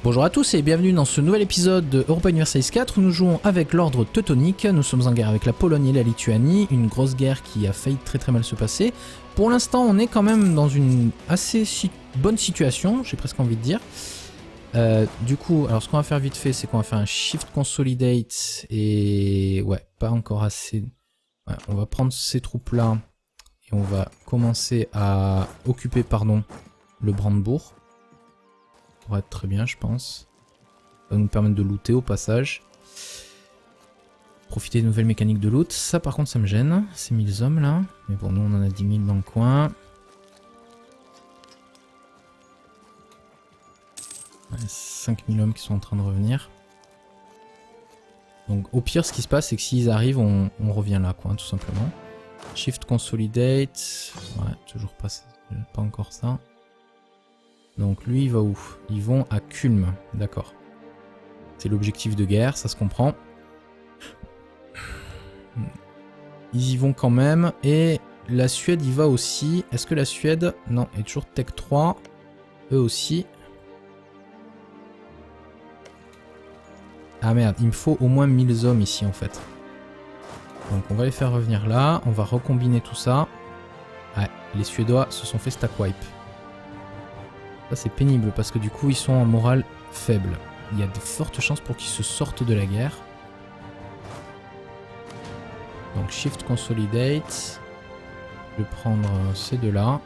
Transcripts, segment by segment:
Bonjour à tous et bienvenue dans ce nouvel épisode de Europa Universalis 4 où nous jouons avec l'ordre teutonique. Nous sommes en guerre avec la Pologne et la Lituanie, une grosse guerre qui a failli très mal se passer. Pour l'instant on est quand même dans une assez bonne situation, j'ai presque envie de dire. Du coup, alors ce qu'on va faire vite fait, c'est qu'on va faire un Shift Consolidate et... ouais, pas encore assez... Ouais, on va prendre ces troupes là et on va commencer à occuper, le Brandebourg. Ça pourrait être très bien, je pense. Ça va nous permettre de looter au passage. Profiter des nouvelles mécaniques de loot. Ça, par contre, ça me gêne. Ces 1000 hommes là. Mais bon, nous, on en a 10 000 dans le coin. Ouais, 5000 hommes qui sont en train de revenir. Donc, au pire, ce qui se passe, c'est que s'ils arrivent, on revient là, quoi, tout simplement. Shift Consolidate. Ouais, toujours pas encore ça. Donc lui il va où? Ils vont à Kulm, d'accord. C'est l'objectif de guerre, ça se comprend. Ils y vont quand même. Et la Suède y va aussi. Est-ce que la Suède... Non, est toujours Tech 3. Eux aussi. Ah merde, il me faut au moins 1000 hommes ici en fait. Donc on va les faire revenir là. On va recombiner tout ça. Ouais, les Suédois se sont fait stack wipe. Ça c'est pénible parce que du coup ils sont en morale faible. Il y a de fortes chances pour qu'ils se sortent de la guerre. Donc Shift Consolidate. Je vais prendre ces deux là.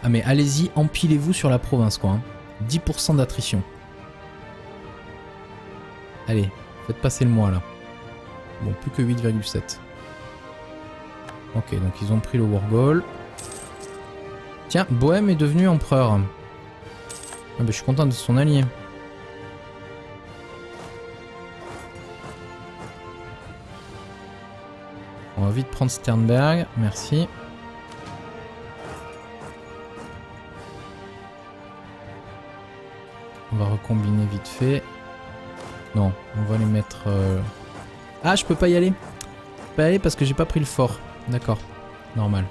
Ah mais allez-y, empilez-vous sur la province quoi. 10% d'attrition. Allez, faites passer le mois là. Bon, plus que 8,7. Ok, donc ils ont pris le war goal. Tiens, Bohème est devenu empereur. Ah bah je suis content de son allié. On va vite prendre Sternberg, merci. On va recombiner vite fait. Non, on va les mettre... Ah, je peux pas y aller. Je peux pas y aller parce que j'ai pas pris le fort. D'accord, normal.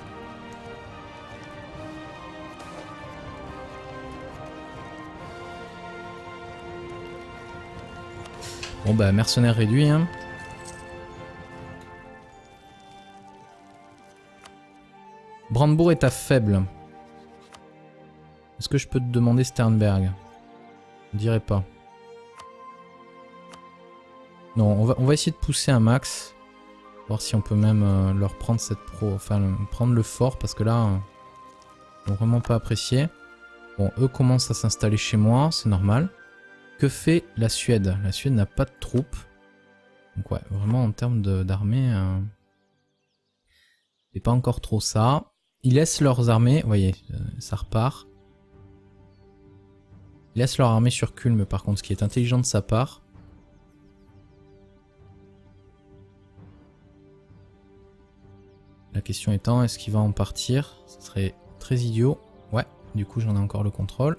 Bon bah, mercenaires réduits, hein. Brandebourg est à faible. Est-ce que je peux te demander Sternberg? Je dirais pas. Non, on va essayer de pousser un max. Voir si on peut même leur prendre cette prendre le fort parce que là, ils n'ont vraiment pas apprécié. Bon, eux commencent à s'installer chez moi, c'est normal. Que fait la Suède? La Suède n'a pas de troupes. Donc ouais, vraiment en termes d'armée, c'est pas encore trop ça. Ils laissent leurs armées, vous voyez, ça repart. Ils laissent leur armée sur Kulm par contre, ce qui est intelligent de sa part. La question étant, est-ce qu'il va en partir? Ce serait très idiot. Ouais, du coup j'en ai encore le contrôle.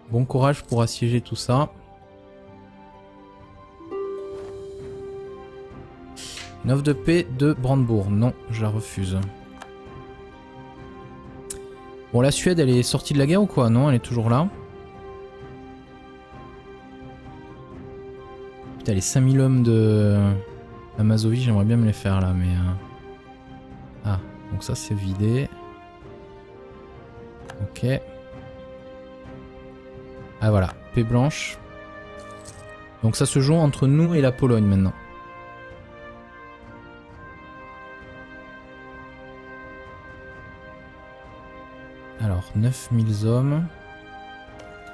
Bon courage pour assiéger tout ça. 9 de paix de Brandebourg. Non, je la refuse. Bon, la Suède, elle est sortie de la guerre ou quoi? Non, elle est toujours là. Putain, les 5000 hommes de la Mazovie, j'aimerais bien me les faire là, mais... Ah, donc ça c'est vidé. Ok. Ah voilà, paix blanche. Donc ça se joue entre nous et la Pologne maintenant. Alors, 9000 hommes.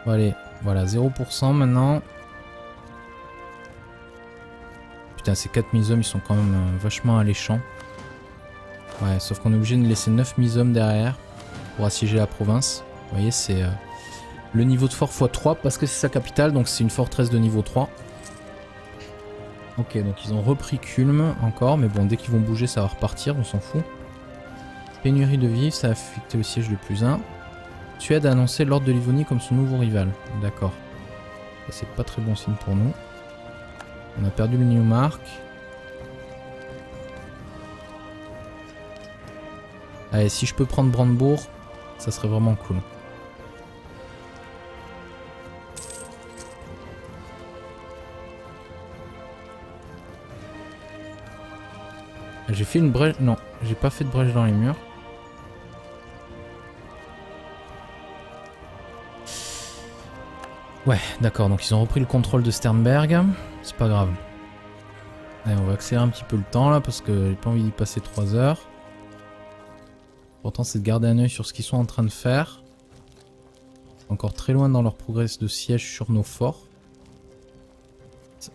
Bon, allez, voilà, 0% maintenant. Putain, ces 4000 hommes, ils sont quand même vachement alléchants. Ouais, sauf qu'on est obligé de laisser 9000 hommes derrière pour assiéger la province. Vous voyez, c'est Le niveau de fort x3 parce que c'est sa capitale, donc c'est une forteresse de niveau 3. Ok, donc ils ont repris Culm encore, mais bon, dès qu'ils vont bouger, ça va repartir, on s'en fout. Pénurie de vivres, ça a affecté le siège de +1. Suède a annoncé l'ordre de Livonie comme son nouveau rival. D'accord. C'est pas très bon signe pour nous. On a perdu le Newmark. Allez, si je peux prendre Brandebourg, ça serait vraiment cool. J'ai fait une brèche... Non, j'ai pas fait de brèche dans les murs. Ouais, d'accord, donc ils ont repris le contrôle de Sternberg. C'est pas grave. Allez, on va accélérer un petit peu le temps là, parce que j'ai pas envie d'y passer 3 heures. L'important c'est de garder un œil sur ce qu'ils sont en train de faire. Encore très loin dans leur progrès de siège sur nos forts.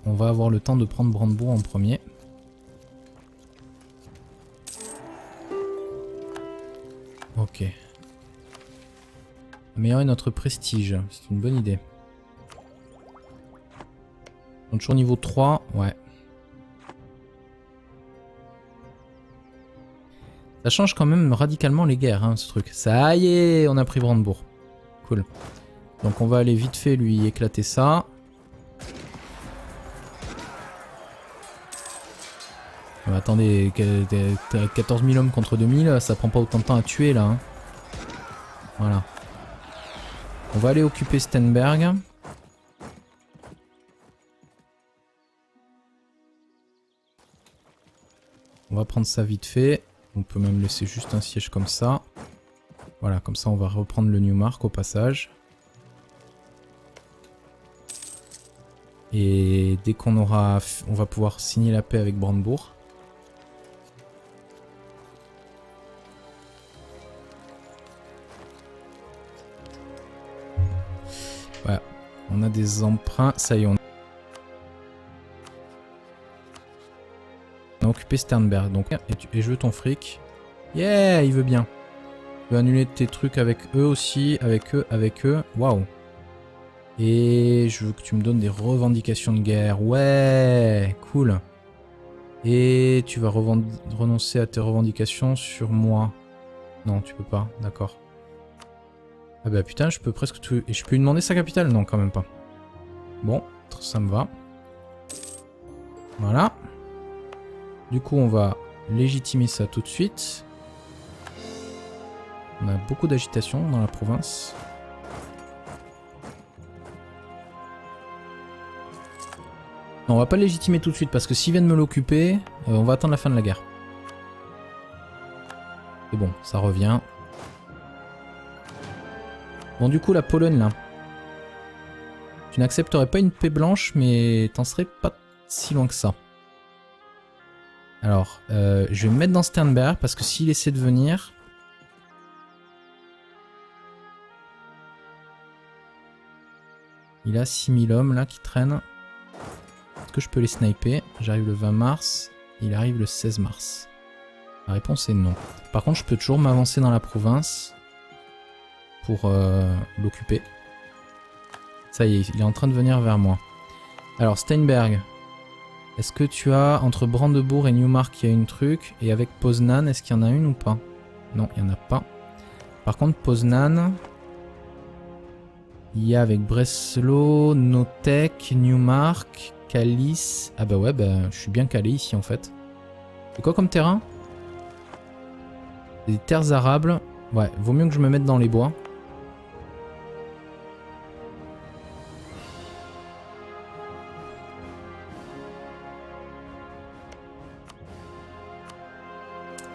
On va avoir le temps de prendre Brandebourg en premier. Ok. Améliorer notre prestige, c'est une bonne idée. On est toujours niveau 3, ouais. Ça change quand même radicalement les guerres, hein, ce truc. Ça y est, on a pris Brandebourg. Cool. Donc on va aller vite fait lui éclater ça. Mais attendez, 14 000 hommes contre 2000, ça prend pas autant de temps à tuer là. Hein. Voilà. On va aller occuper Stenberg. On va prendre ça vite fait. On peut même laisser juste un siège comme ça. Voilà, comme ça on va reprendre le Newmark au passage. Et dès qu'on aura... On va pouvoir signer la paix avec Brandebourg. Voilà, on a des emprunts. Ça y est, on a occupé Sternberg. Donc, et je veux ton fric. Yeah, il veut bien. Je veux annuler tes trucs avec eux aussi. Avec eux. Waouh. Et je veux que tu me donnes des revendications de guerre. Ouais, cool. Et tu vas renoncer à tes revendications sur moi. Non, tu peux pas. D'accord. Ah bah putain, je peux presque tout... Et je peux lui demander sa capitale? Non, quand même pas. Bon, ça me va. Voilà. Du coup, on va légitimer ça tout de suite. On a beaucoup d'agitation dans la province. Non, on va pas le légitimer tout de suite parce que s'ils viennent me l'occuper, on va attendre la fin de la guerre. C'est bon, ça revient. Bon, du coup, la Pologne, là. Tu n'accepterais pas une paix blanche, mais t'en serais pas si loin que ça. Alors, je vais me mettre dans Sternberg, parce que s'il essaie de venir... Il a 6000 hommes, là, qui traînent. Est-ce que je peux les sniper? J'arrive le 20 mars, il arrive le 16 mars. La réponse est non. Par contre, je peux toujours m'avancer dans la province... pour l'occuper. Ça y est, il est en train de venir vers moi. Alors, Steinberg. Est-ce que tu as, entre Brandebourg et Newmark, il y a une truc? Et avec Poznan, est-ce qu'il y en a une ou pas? Non, il n'y en a pas. Par contre, Poznan... Il y a avec Breslau, Notek, Newmark, Calice... Ah bah ouais, bah, je suis bien calé ici en fait. C'est quoi comme terrain? Des terres arables. Ouais, vaut mieux que je me mette dans les bois.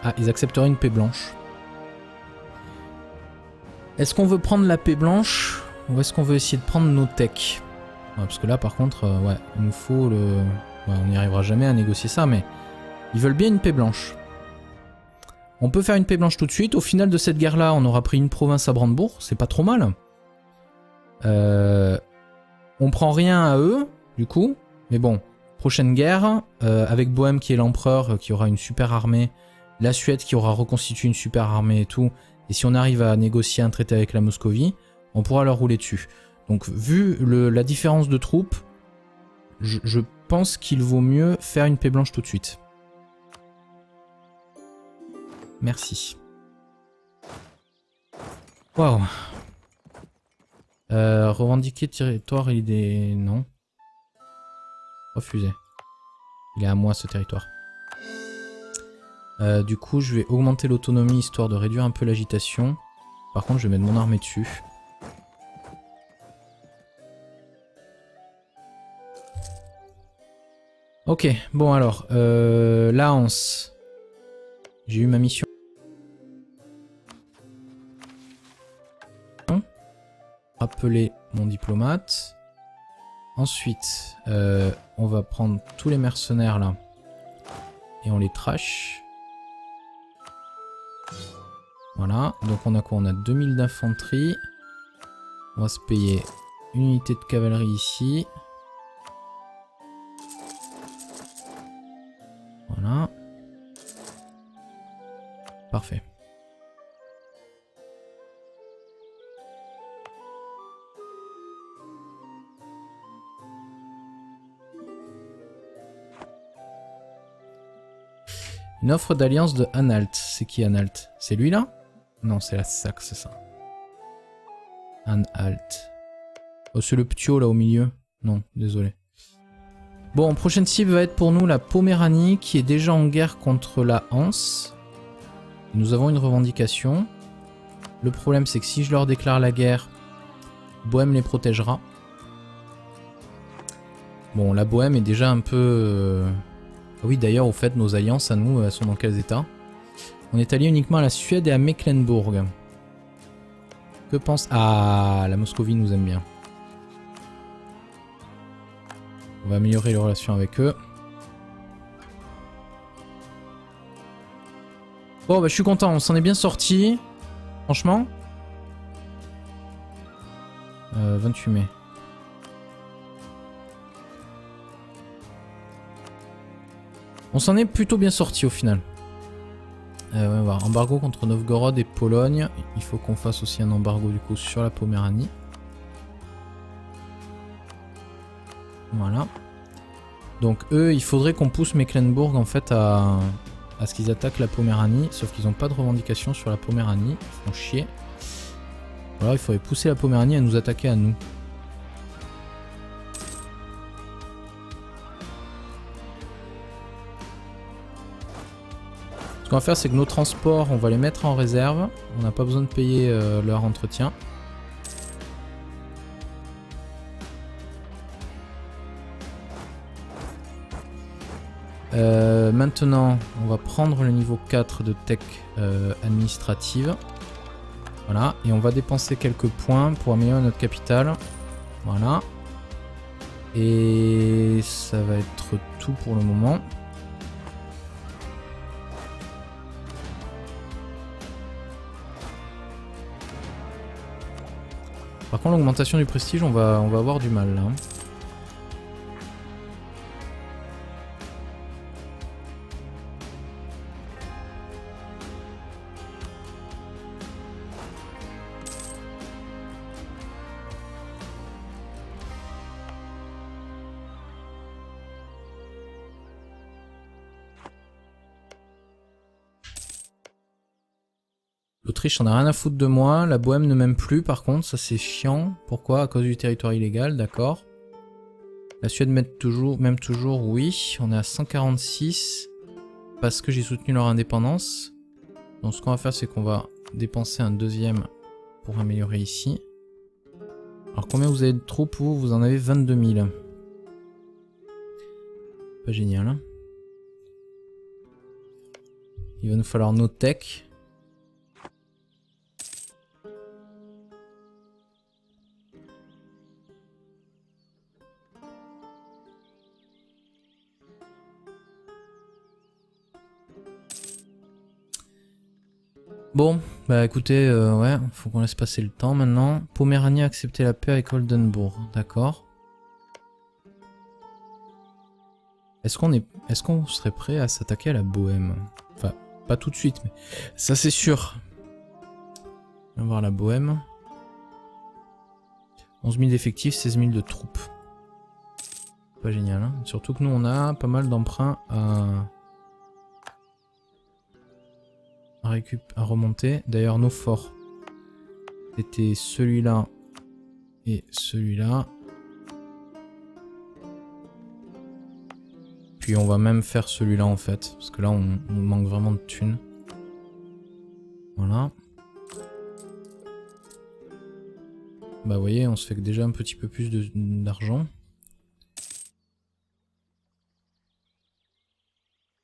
Ah, ils accepteraient une paix blanche. Est-ce qu'on veut prendre la paix blanche ou est-ce qu'on veut essayer de prendre nos techs? Ouais, parce que là, par contre, ouais, il nous faut le... Ouais, on n'y arrivera jamais à négocier ça, mais... Ils veulent bien une paix blanche. On peut faire une paix blanche tout de suite. Au final de cette guerre-là, on aura pris une province à Brandebourg. C'est pas trop mal. On prend rien à eux, du coup. Mais bon, prochaine guerre, avec Bohême qui est l'empereur, qui aura une super armée. La Suède qui aura reconstitué une super armée et tout. Et si on arrive à négocier un traité avec la Moscovie, on pourra leur rouler dessus. Donc vu la différence de troupes, je pense qu'il vaut mieux faire une paix blanche tout de suite. Merci. Waouh. Revendiquer territoire, il est... Non. Refusé. Il est à moi ce territoire. Du coup, je vais augmenter l'autonomie histoire de réduire un peu l'agitation. Par contre, je vais mettre mon armée dessus. Ok, bon alors, la Hanse. J'ai eu ma mission. Rappeler mon diplomate. Ensuite, on va prendre tous les mercenaires là. Et on les trash. Voilà, donc on a quoi? On a 2000 d'infanterie. On va se payer une unité de cavalerie ici. Voilà. Parfait. Une offre d'alliance de Anhalt. C'est qui Anhalt? C'est lui là? Non, c'est la Saxe, c'est ça. Anhalt. Oh, c'est le ptio là au milieu. Non, désolé. Bon, prochaine cible va être pour nous la Poméranie qui est déjà en guerre contre la Hanse. Nous avons une revendication. Le problème c'est que si je leur déclare la guerre, Bohême les protégera. Bon, la Bohême est déjà un peu... Oui, d'ailleurs, au fait, nos alliances à nous, elles sont dans quels états? On est allié uniquement à la Suède et à Mecklembourg. Que pense... Ah, la Moscovie nous aime bien. On va améliorer les relations avec eux. Bon, bah, je suis content, on s'en est bien sorti. Franchement. 28 mai. On s'en est plutôt bien sorti au final. On va voir. Embargo contre Novgorod et Pologne. Il faut qu'on fasse aussi un embargo du coup sur la Poméranie. Voilà. Donc eux, il faudrait qu'on pousse Mecklembourg en fait à ce qu'ils attaquent la Poméranie. Sauf qu'ils n'ont pas de revendication sur la Poméranie. Ils font chier. Alors il faudrait pousser la Poméranie à nous attaquer à nous. Ce qu'on va faire, c'est que nos transports, on va les mettre en réserve. On n'a pas besoin de payer leur entretien. Maintenant, on va prendre le niveau 4 de tech administrative. Voilà, et on va dépenser quelques points pour améliorer notre capital. Voilà. Et ça va être tout pour le moment. Par contre, l'augmentation du prestige, on va avoir du mal là. L'Autriche en a rien à foutre de moi, la Bohême ne m'aime plus par contre, ça c'est chiant. Pourquoi? À cause du territoire illégal, d'accord. La Suède m'aime toujours, oui. On est à 146 parce que j'ai soutenu leur indépendance. Donc ce qu'on va faire, c'est qu'on va dépenser un deuxième pour améliorer ici. Alors combien vous avez de troupes? Vous en avez 22 000. Pas génial. Hein. Il va nous falloir nos techs. Bon, bah écoutez, ouais, faut qu'on laisse passer le temps maintenant. Poméranie a accepté la paix avec Oldenbourg, d'accord. Est-ce qu'on serait prêt à s'attaquer à la Bohême? Enfin, pas tout de suite, mais ça c'est sûr. On va voir la Bohême. 11 000 d'effectifs, 16 000 de troupes. Pas génial, hein. Surtout que nous on a pas mal d'emprunts à remonter. D'ailleurs nos forts, c'était celui-là et celui-là. Puis on va même faire celui-là en fait, parce que là on manque vraiment de thunes. Voilà. Bah vous voyez, on se fait déjà un petit peu plus d'argent.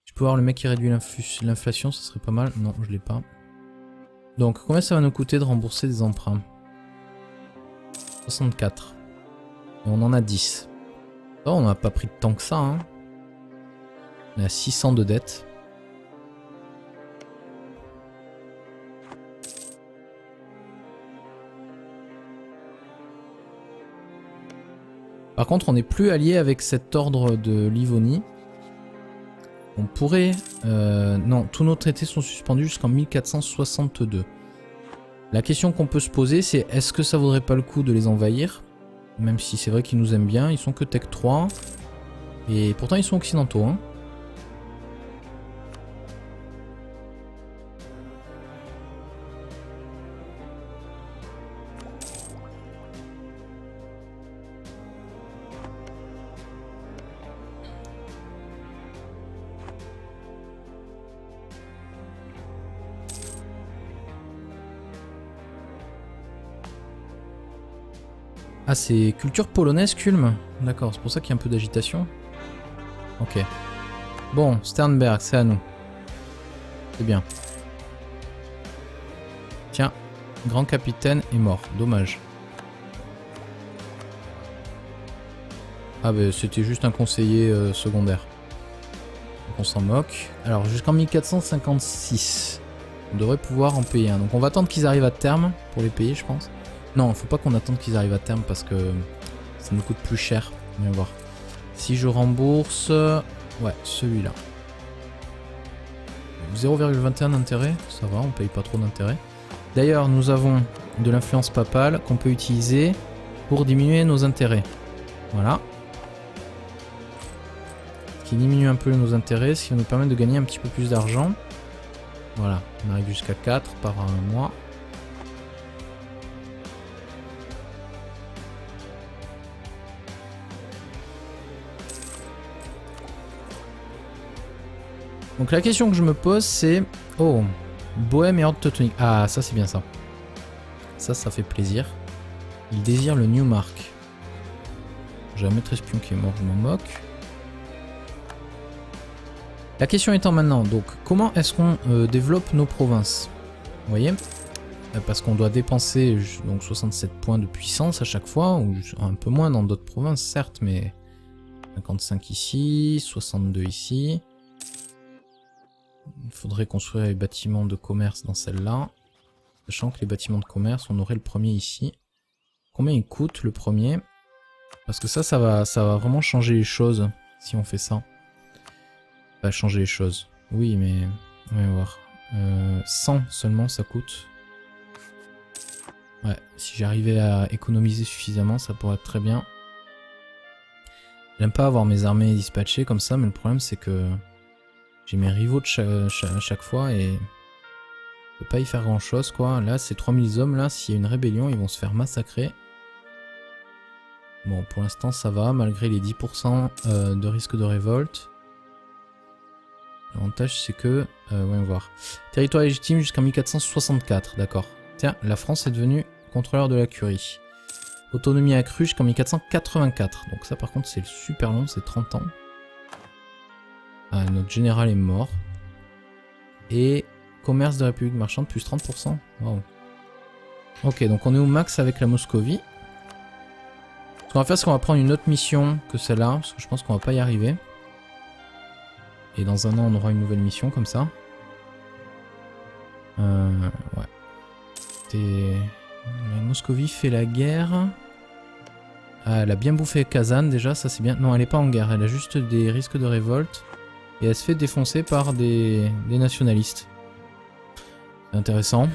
Je peux voir le mec qui réduit l'inflation, ça serait pas mal. Non, je l'ai pas. Donc combien ça va nous coûter de rembourser des emprunts? 64. Et on en a 10. Oh, on n'a pas pris de temps que ça, hein. On a 600 de dettes. Par contre, on n'est plus allié avec cet ordre de Livonie. On pourrait... non, tous nos traités sont suspendus jusqu'en 1462. La question qu'on peut se poser, c'est est-ce que ça vaudrait pas le coup de les envahir? Même si c'est vrai qu'ils nous aiment bien, ils sont que Tech 3. Et pourtant ils sont occidentaux, hein. Ah, c'est culture polonaise, Kulm. D'accord, c'est pour ça qu'il y a un peu d'agitation. Ok. Bon, Sternberg, c'est à nous. C'est bien. Tiens, grand capitaine est mort. Dommage. Ah bah c'était juste un conseiller secondaire. Donc on s'en moque. Alors jusqu'en 1456. On devrait pouvoir en payer un. Donc on va attendre qu'ils arrivent à terme pour les payer, je pense. Non, faut pas qu'on attende qu'ils arrivent à terme parce que ça nous coûte plus cher. On va voir. Si je rembourse... Ouais, celui-là. 0,21 d'intérêt, ça va, on paye pas trop d'intérêt. D'ailleurs, nous avons de l'influence papale qu'on peut utiliser pour diminuer nos intérêts. Voilà. Ce qui diminue un peu nos intérêts, ce qui va nous permettre de gagner un petit peu plus d'argent. Voilà, on arrive jusqu'à 4 par mois. Donc la question que je me pose c'est... Oh, Bohème et Ordre Teutonique. Ah, ça c'est bien ça. Ça fait plaisir. Il désire le Newmark. J'ai un maître espion qui est mort, je m'en moque. La question étant maintenant, donc, comment est-ce qu'on développe nos provinces? Vous voyez? Parce qu'on doit dépenser donc 67 points de puissance à chaque fois, ou un peu moins dans d'autres provinces, certes, mais 55 ici, 62 ici. Il faudrait construire les bâtiments de commerce dans celle-là. Sachant que les bâtiments de commerce, on aurait le premier ici. Combien il coûte le premier? Parce que ça va vraiment changer les choses si on fait ça. Ça va changer les choses. Oui, mais on va voir. 100 seulement ça coûte. Ouais, si j'arrivais à économiser suffisamment, ça pourrait être très bien. J'aime pas avoir mes armées dispatchées comme ça, mais le problème c'est que j'ai mes rivaux de chaque fois et je peux pas y faire grand chose quoi. Là c'est 3000 hommes, là s'il y a une rébellion ils vont se faire massacrer. Bon pour l'instant ça va malgré les 10% de risque de révolte. L'avantage c'est que... voyons voir. Territoire légitime jusqu'en 1464, d'accord. Tiens, la France est devenue contrôleur de la curie. Autonomie accrue jusqu'en 1484. Donc ça par contre c'est super long, c'est 30 ans. Ah, notre général est mort. Et commerce de République marchande plus 30%. Wow. Ok, donc on est au max avec la Moscovie. Ce qu'on va faire, c'est qu'on va prendre une autre mission que celle-là, parce que je pense qu'on va pas y arriver. Et dans un an, on aura une nouvelle mission comme ça. Ouais. La Moscovie fait la guerre. Ah, elle a bien bouffé Kazan déjà, ça c'est bien. Non, elle est pas en guerre, elle a juste des risques de révolte. Et elle se fait défoncer par des nationalistes. C'est intéressant.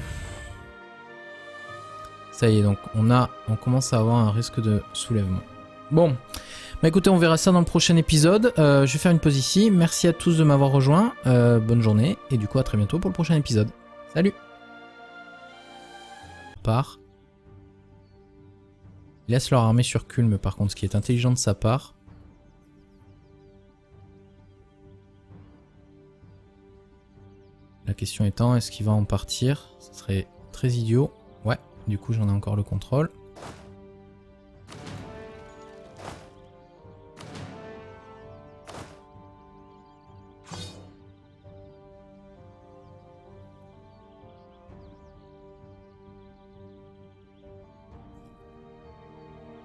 Ça y est, donc on commence à avoir un risque de soulèvement. Bon, bah écoutez, on verra ça dans le prochain épisode. Je vais faire une pause ici. Merci à tous de m'avoir rejoint. Bonne journée. Et du coup, à très bientôt pour le prochain épisode. Salut. Part. Laisse leur armée sur Culme, par contre, ce qui est intelligent de sa part. La question étant, est-ce qu'il va en partir? Ce serait très idiot. Ouais, du coup j'en ai encore le contrôle.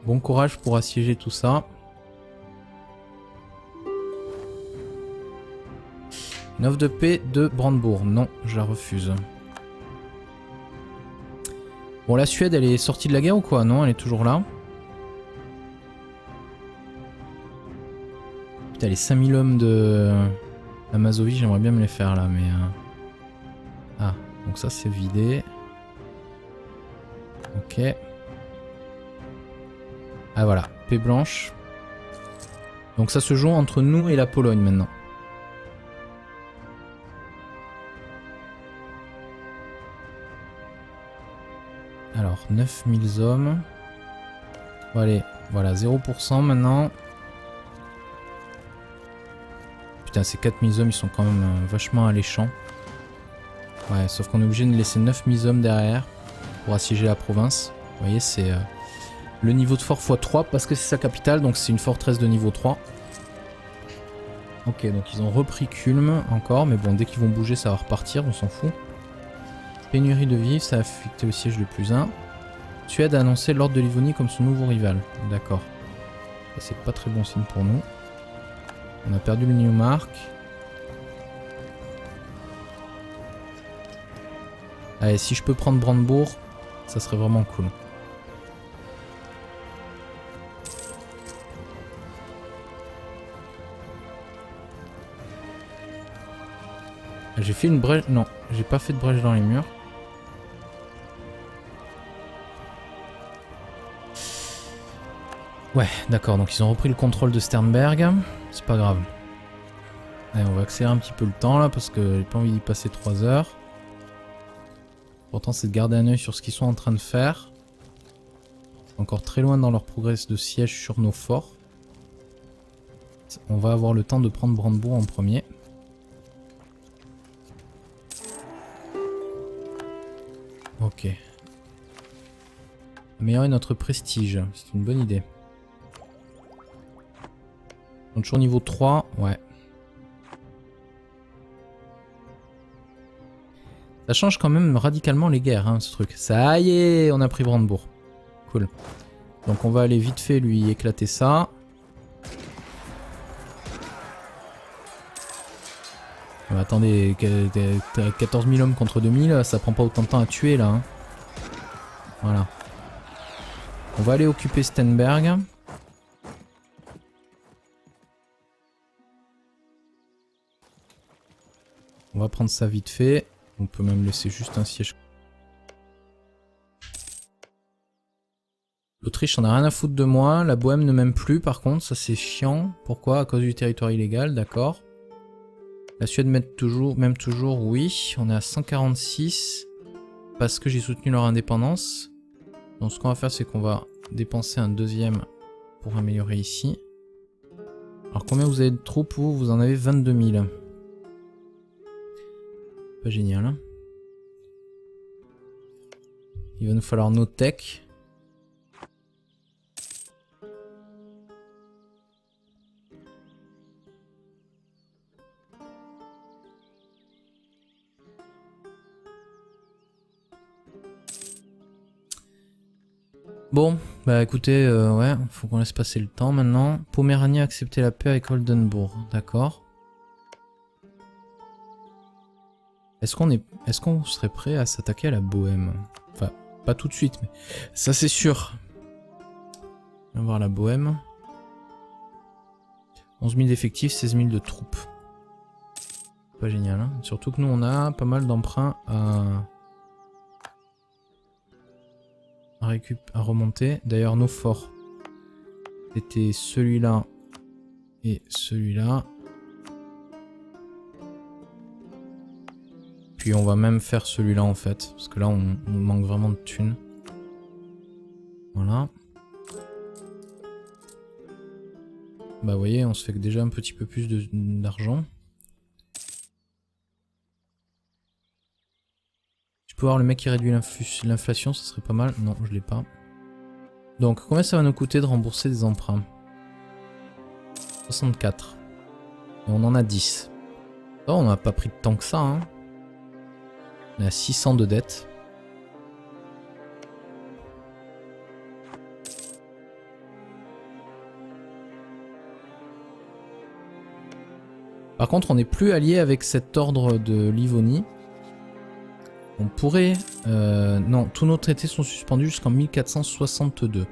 Bon courage pour assiéger tout ça. Une offre de paix de Brandebourg. Non, je la refuse. Bon, la Suède, elle est sortie de la guerre ou quoi? Non, elle est toujours là. Putain, les 5000 hommes de la Mazovie, j'aimerais bien me les faire là, mais... Ah, donc ça c'est vidé. Ok. Ah voilà, paix blanche. Donc ça se joue entre nous et la Pologne maintenant. Alors, 9000 hommes. Bon, allez, voilà, 0% maintenant. Putain, ces 4000 hommes, ils sont quand même vachement alléchants. Ouais, sauf qu'on est obligé de laisser 9000 hommes derrière pour assiéger la province. Vous voyez, c'est le niveau de fort x3 parce que c'est sa capitale, donc c'est une forteresse de niveau 3. Ok, donc ils ont repris Culme encore, mais bon, dès qu'ils vont bouger, ça va repartir, on s'en fout. Pénurie de vivres, ça a affecté au siège de +1. Suède a annoncé l'ordre de Livonie comme son nouveau rival. D'accord. C'est pas très bon signe pour nous. On a perdu le Newmark. Allez, si je peux prendre Brandebourg, ça serait vraiment cool. J'ai fait une brèche... Non, j'ai pas fait de brèche dans les murs. Ouais, d'accord, donc ils ont repris le contrôle de Sternberg. C'est pas grave. Allez, on va accélérer un petit peu le temps là, parce que j'ai pas envie d'y passer 3 heures. L'important c'est de garder un œil sur ce qu'ils sont en train de faire. C'est encore très loin dans leur progrès de siège sur nos forts. On va avoir le temps de prendre Brandebourg en premier. Ok. Améliorer notre prestige, c'est une bonne idée. On est toujours niveau 3, ouais. Ça change quand même radicalement les guerres, hein, ce truc. Ça y est, on a pris Brandebourg. Cool. Donc on va aller vite fait lui éclater ça. Attendez, 14 000 hommes contre 2000, ça prend pas autant de temps à tuer là. Hein. Voilà. On va aller occuper Stenberg. On va prendre ça vite fait. On peut même laisser juste un siège. L'Autriche on a rien à foutre de moi. La Bohème ne m'aime plus par contre, ça c'est chiant. Pourquoi? À cause du territoire illégal, d'accord. La Suède m'aime toujours, oui. On est à 146 parce que j'ai soutenu leur indépendance. Donc ce qu'on va faire, c'est qu'on va dépenser un deuxième pour améliorer ici. Alors combien vous avez de troupes? Vous en avez 22 000. Pas génial. Hein. Il va nous falloir nos techs. Bon, bah écoutez, ouais, faut qu'on laisse passer le temps maintenant. Poméranie a accepté la paix avec Oldenbourg, d'accord. Est-ce qu'on serait prêt à s'attaquer à la Bohème? Enfin, pas tout de suite, mais ça c'est sûr. On va voir la Bohème. 11 000 d'effectifs, 16 000 de troupes. Pas génial, hein. Surtout que nous on a pas mal d'emprunts à à remonter. D'ailleurs, nos forts, c'était celui-là et celui-là. Puis on va même faire celui-là en fait, parce que là on manque vraiment de thunes. Voilà. Bah vous voyez, on se fait déjà un petit peu plus d'argent. Je peux voir le mec qui réduit l'inflation, ça serait pas mal. Non, je l'ai pas. Donc combien ça va nous coûter de rembourser des emprunts? 64. Et on en a 10. Oh, on n'a pas pris de temps que ça, hein. On est à 600 de dettes. Par contre, on n'est plus allié avec cet ordre de Livonie. On pourrait... non, tous nos traités sont suspendus jusqu'en 1462.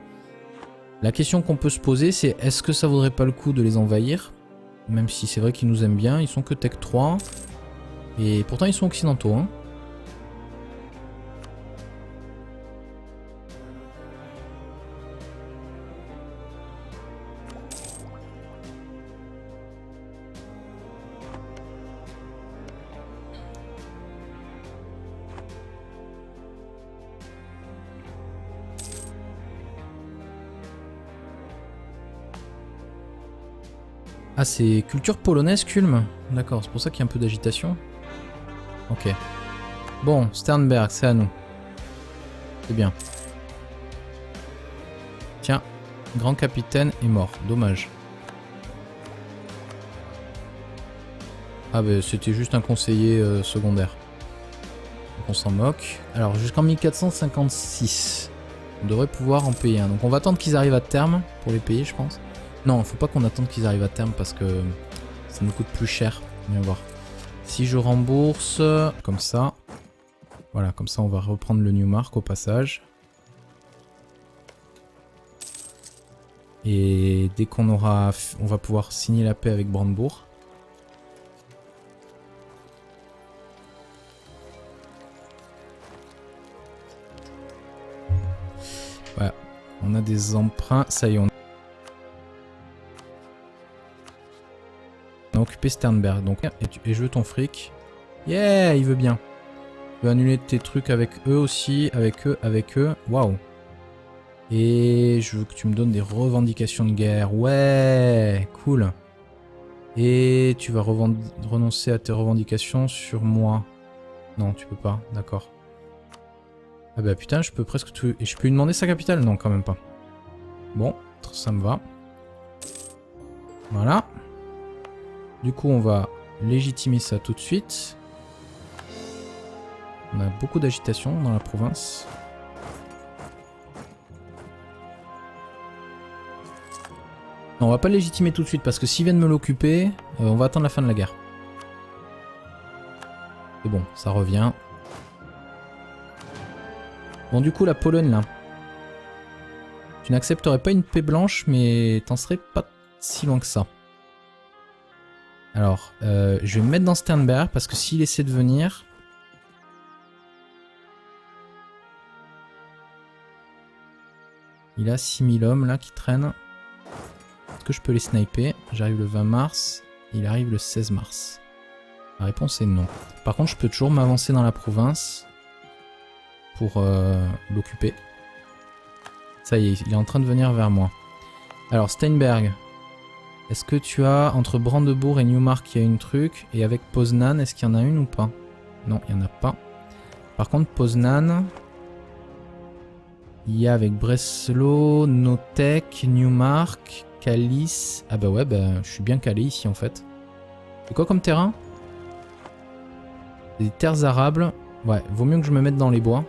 La question qu'on peut se poser, c'est est-ce que ça vaudrait pas le coup de les envahir? Même si c'est vrai qu'ils nous aiment bien, ils sont que Tech 3. Et pourtant ils sont occidentaux, hein. Ah, c'est culture polonaise, Kulm. D'accord, c'est pour ça qu'il y a un peu d'agitation. Ok. Bon, Sternberg, c'est à nous. C'est bien. Tiens, grand capitaine est mort. Dommage. Ah bah c'était juste un conseiller secondaire. Donc on s'en moque. Alors jusqu'en 1456. On devrait pouvoir en payer un. Donc on va attendre qu'ils arrivent à terme pour les payer, je pense. Non, faut pas qu'on attende qu'ils arrivent à terme parce que ça nous coûte plus cher. On va voir. Si je rembourse comme ça. Voilà, comme ça on va reprendre le Newmark au passage. Et dès qu'on aura... On va pouvoir signer la paix avec Brandebourg. Voilà, on a des emprunts. Ça y est, on a occupé Sternberg. Donc, et je veux ton fric. Yeah, il veut bien. Je veux annuler tes trucs avec eux aussi. Avec eux. Waouh. Et je veux que tu me donnes des revendications de guerre. Ouais, cool. Et tu vas renoncer à tes revendications sur moi. Non, tu peux pas. D'accord. Ah bah putain, je peux presque tout... Et je peux lui demander sa capitale? Non, quand même pas. Bon, ça me va. Voilà. Du coup, on va légitimer ça tout de suite. On a beaucoup d'agitation dans la province. Non, on va pas le légitimer tout de suite parce que s'ils viennent me l'occuper, on va attendre la fin de la guerre. C'est bon, ça revient. Bon, du coup, la Pologne, là. Tu n'accepterais pas une paix blanche, mais t'en serais pas si loin que ça. Alors, je vais me mettre dans Sternberg, parce que s'il essaie de venir... Il a 6000 hommes, là, qui traînent. Est-ce que je peux les sniper? J'arrive le 20 mars, il arrive le 16 mars. La réponse est non. Par contre, je peux toujours m'avancer dans la province... pour l'occuper. Ça y est, il est en train de venir vers moi. Alors, Steinberg. Est-ce que tu as, entre Brandebourg et Newmark, il y a une truc? Et avec Poznan, est-ce qu'il y en a une ou pas? Non, il n'y en a pas. Par contre, Poznan... Il y a avec Breslau, Notek, Newmark, Calice... Ah bah ouais, bah, je suis bien calé ici en fait. C'est quoi comme terrain? Des terres arables. Ouais, vaut mieux que je me mette dans les bois.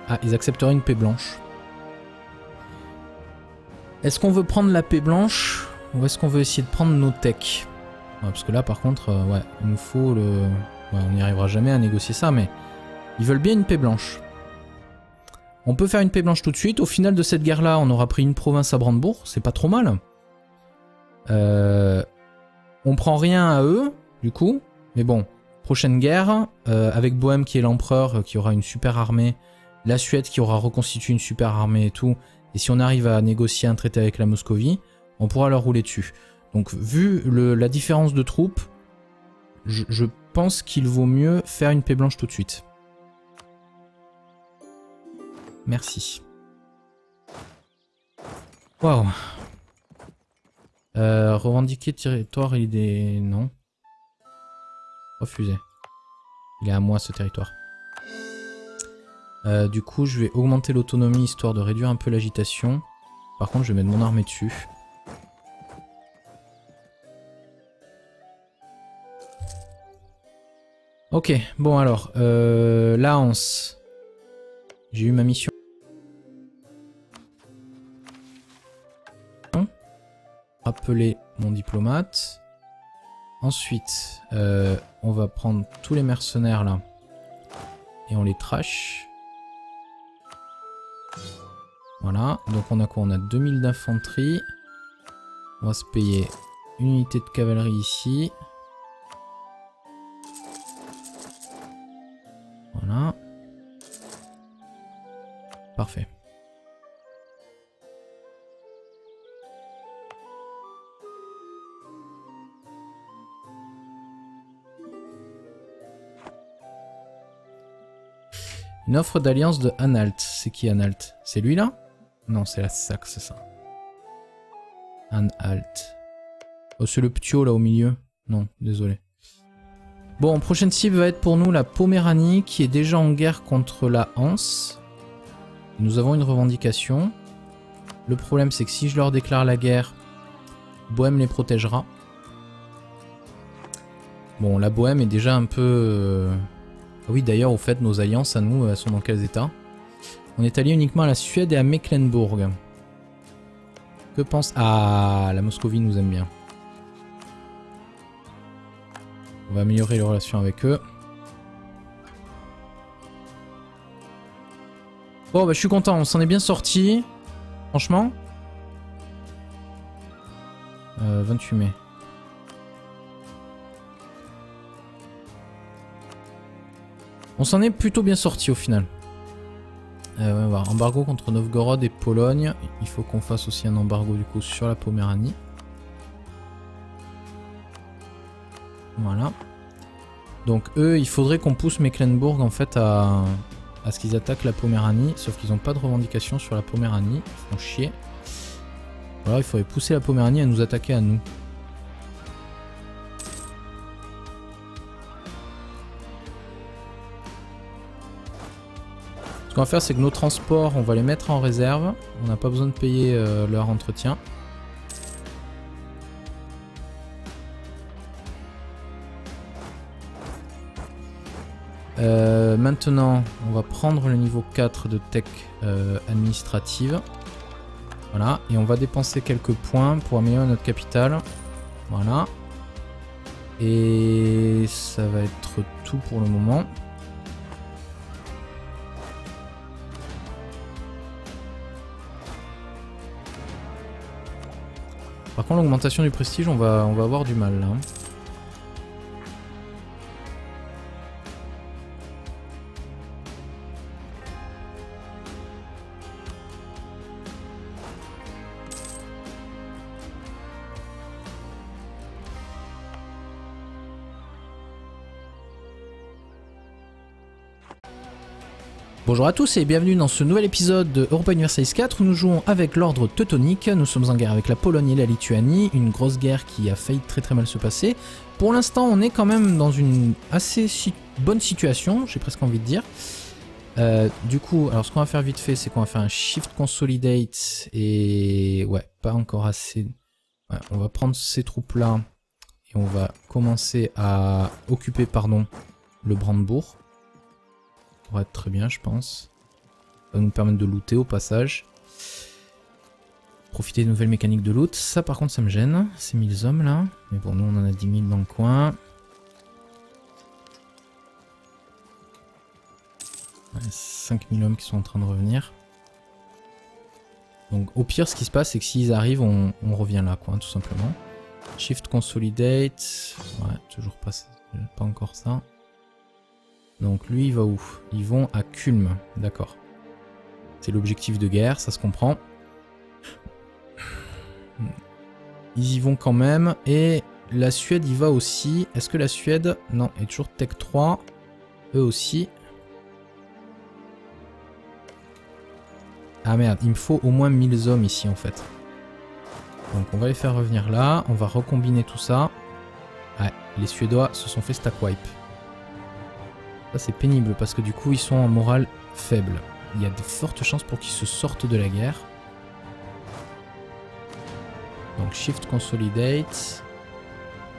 Ah, ils accepteraient une paix blanche. Est-ce qu'on veut prendre la paix blanche ou est-ce qu'on veut essayer de prendre nos techs? Ouais, parce que là, par contre, ouais, il nous faut le... Ouais, on n'y arrivera jamais à négocier ça, mais... Ils veulent bien une paix blanche. On peut faire une paix blanche tout de suite. Au final de cette guerre-là, on aura pris une province à Brandebourg. C'est pas trop mal. On prend rien à eux, du coup. Mais bon, prochaine guerre, avec Bohême qui est l'empereur, qui aura une super armée. La Suède qui aura reconstitué une super armée et tout. Et si on arrive à négocier un traité avec la Moscovie, on pourra leur rouler dessus. Donc vu la différence de troupes, je pense qu'il vaut mieux faire une paix blanche tout de suite. Merci. Waouh. Revendiquer territoire, il est... Non. Refusé. Il est à moi ce territoire. Du coup, je vais augmenter l'autonomie histoire de réduire un peu l'agitation. Par contre, je vais mettre mon armée dessus. Ok, bon alors, la Hanse. J'ai eu ma mission. Appeler mon diplomate. Ensuite, on va prendre tous les mercenaires là. Et on les trash. Voilà, donc on a quoi? On a 2000 d'infanterie. On va se payer une unité de cavalerie ici. Voilà. Parfait. Une offre d'alliance de Anhalt. C'est qui Anhalt? C'est lui là? Non, c'est la Saxe, c'est ça. Anhalt. Oh, c'est le ptio là au milieu. Non, désolé. Bon, prochaine cible va être pour nous la Poméranie, qui est déjà en guerre contre la Hanse. Nous avons une revendication. Le problème, c'est que si je leur déclare la guerre, Bohême les protégera. Bon, la Bohême est déjà un peu... Ah oui, d'ailleurs, au fait, nos alliances à nous, elles sont dans quels états? On est allié uniquement à la Suède et à Mecklembourg. Que pense... Ah, la Moscovie nous aime bien. On va améliorer les relations avec eux. Bon, bah je suis content, on s'en est bien sorti. Franchement. 28 mai. On s'en est plutôt bien sorti au final. On va voir. Embargo contre Novgorod et Pologne. Il faut qu'on fasse aussi un embargo du coup sur la Poméranie. Voilà. Donc eux, il faudrait qu'on pousse Mecklembourg en fait à ce qu'ils attaquent la Poméranie. Sauf qu'ils n'ont pas de revendication sur la Poméranie. Ils font chier. Alors il faudrait pousser la Poméranie à nous attaquer à nous. Ce qu'on va faire, c'est que nos transports, on va les mettre en réserve. On n'a pas besoin de payer leur entretien. Maintenant, on va prendre le niveau 4 de tech administrative. Voilà, et on va dépenser quelques points pour améliorer notre capitale. Voilà. Et ça va être tout pour le moment. Par contre, l'augmentation du prestige, on va avoir du mal là. Bonjour à tous et bienvenue dans ce nouvel épisode de Europa Universalis 4 où nous jouons avec l'ordre teutonique. Nous sommes en guerre avec la Pologne et la Lituanie, une grosse guerre qui a failli très mal se passer. Pour l'instant, on est quand même dans une assez bonne situation, j'ai presque envie de dire. Du coup, alors ce qu'on va faire vite fait, c'est qu'on va faire un Shift Consolidate et... Ouais, pas encore assez... Ouais, on va prendre ces troupes-là et on va commencer à occuper, pardon, le Brandebourg. Ça pourrait être très bien, je pense. Ça va nous permettre de looter au passage. Profiter des nouvelles mécaniques de loot. Ça, par contre, ça me gêne. Ces 1000 hommes là. Mais bon, nous, on en a 10 000 dans le coin. Ouais, 5000 hommes qui sont en train de revenir. Donc, au pire, ce qui se passe, c'est que s'ils arrivent, on revient là, quoi, tout simplement. Shift Consolidate. Ouais, toujours pas encore ça. Donc lui, il va où? Ils vont à Kulm. D'accord. C'est l'objectif de guerre, ça se comprend. Ils y vont quand même. Et la Suède y va aussi. Est-ce que la Suède... Non, est toujours Tech 3. Eux aussi. Ah merde, il me faut au moins 1000 hommes ici en fait. Donc on va les faire revenir là. On va recombiner tout ça. Ouais, les Suédois se sont fait stack wipe. Ça c'est pénible parce que du coup ils sont en morale faible. Il y a de fortes chances pour qu'ils se sortent de la guerre. Donc Shift Consolidate.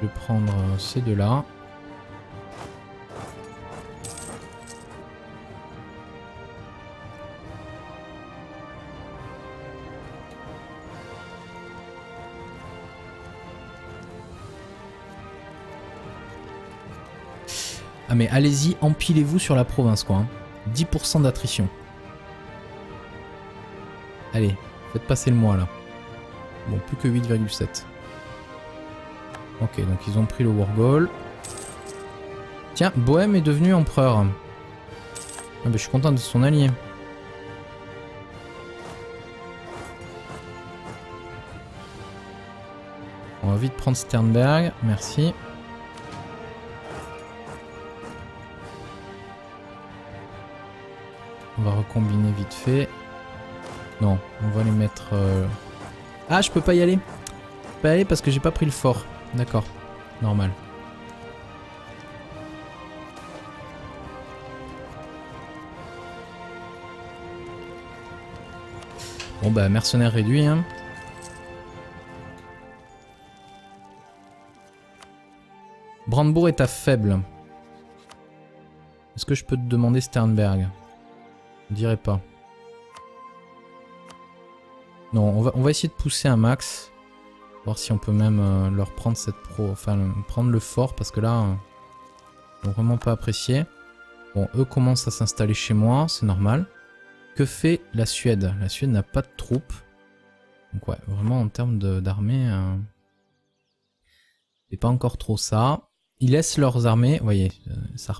Je vais prendre ces deux-là. Ah mais allez-y, empilez-vous sur la province quoi. 10% d'attrition. Allez, faites passer le mois là. Bon, plus que 8,7. Ok, donc ils ont pris le war goal. Tiens, Bohème est devenu empereur. Ah bah je suis content de son allié. On va vite prendre Sternberg, merci. On va recombiner vite fait. Non, on va les mettre... Ah, je peux pas y aller. Je peux pas y aller parce que j'ai pas pris le fort. D'accord, normal. Bon bah, mercenaires réduits, hein. Brandebourg est à faible. Est-ce que je peux te demander Sternberg? Je dirais pas. Non, on va essayer de pousser un max. Voir si on peut même leur prendre cette prendre le fort parce que là, ils n'ont vraiment pas apprécié. Bon, eux commencent à s'installer chez moi, c'est normal. Que fait la Suède? La Suède n'a pas de troupes. Donc ouais, vraiment en termes d'armée, c'est pas encore trop ça. Ils laissent leurs armées, vous voyez, ça